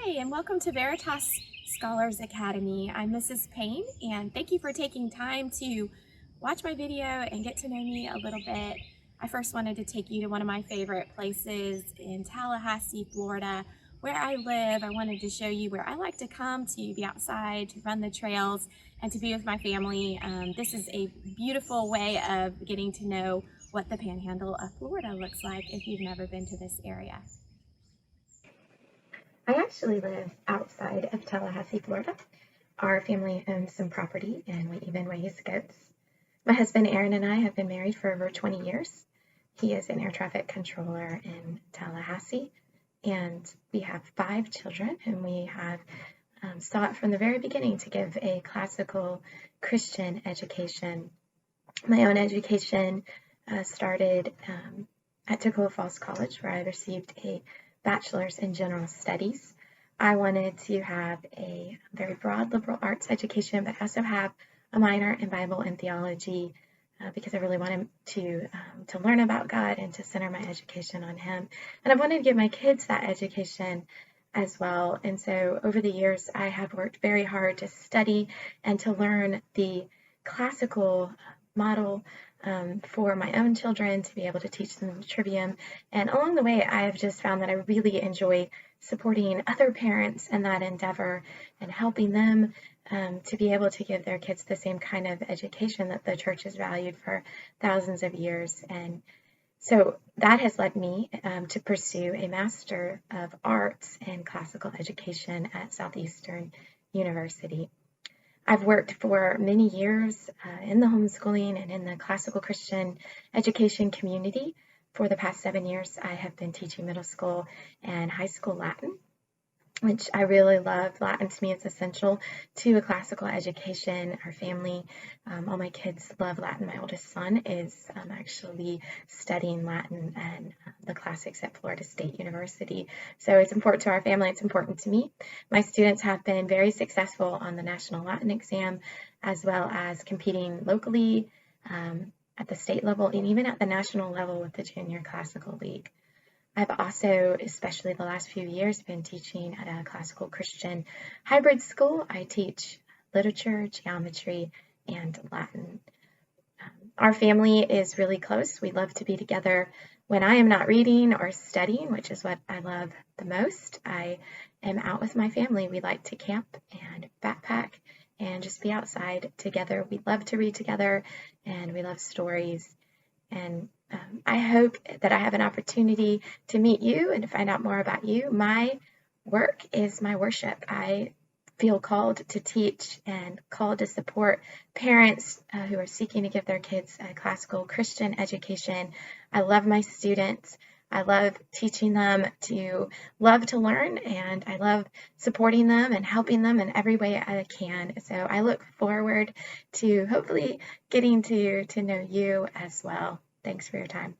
Hi, and welcome to Veritas Scholars Academy. I'm Mrs. Payne, and thank you for taking time to watch my video and get to know me a little bit. I first wanted to take you to one of my favorite places in Tallahassee, Florida, where I live. I wanted to show you where I like to come to be outside, to run the trails, and to be with my family. This is a beautiful way of getting to know what the Panhandle of Florida looks like if you've never been to this area. I actually live outside of Tallahassee, Florida. Our family owns some property and we even raise goats. My husband Aaron and I have been married for over 20 years. He is an air traffic controller in Tallahassee, and we have 5 children, and we have sought from the very beginning to give a classical Christian education. My own education started at Tacoma Falls College, where I received a bachelor's in general studies. I wanted to have a very broad liberal arts education, but also have a minor in Bible and theology because I really wanted to learn about God and to center my education on Him. And I wanted to give my kids that education as well. And so over the years, I have worked very hard to study and to learn the classical model for my own children, to be able to teach them the trivium. And along the way, I have just found that I really enjoy supporting other parents in that endeavor and helping them to be able to give their kids the same kind of education that the church has valued for thousands of years. And so that has led me to pursue a Master of Arts in Classical Education at Southeastern University. I've worked for many years in the homeschooling and in the classical Christian education community. For the past 7 years, I have been teaching middle school and high school Latin, which I really love. Latin to me is essential to a classical education. Our family, all my kids love Latin. My oldest son is actually studying Latin and the classics at Florida State University. So it's important to our family. It's important to me. My students have been very successful on the National Latin exam, as well as competing locally at the state level and even at the national level with the Junior Classical League. I've also, especially the last few years, been teaching at a classical Christian hybrid school. I teach literature, geometry, and Latin. Our family is really close. We love to be together when I am not reading or studying, which is what I love the most. I am out with my family. We like to camp and backpack and just be outside together. We love to read together, and we love stories. And I hope that I have an opportunity to meet you and to find out more about you. My work is my worship. I feel called to teach and called to support parents who are seeking to give their kids a classical Christian education. I love my students. I love teaching them to love to learn, and I love supporting them and helping them in every way I can. So I look forward to hopefully getting to know you as well. Thanks for your time.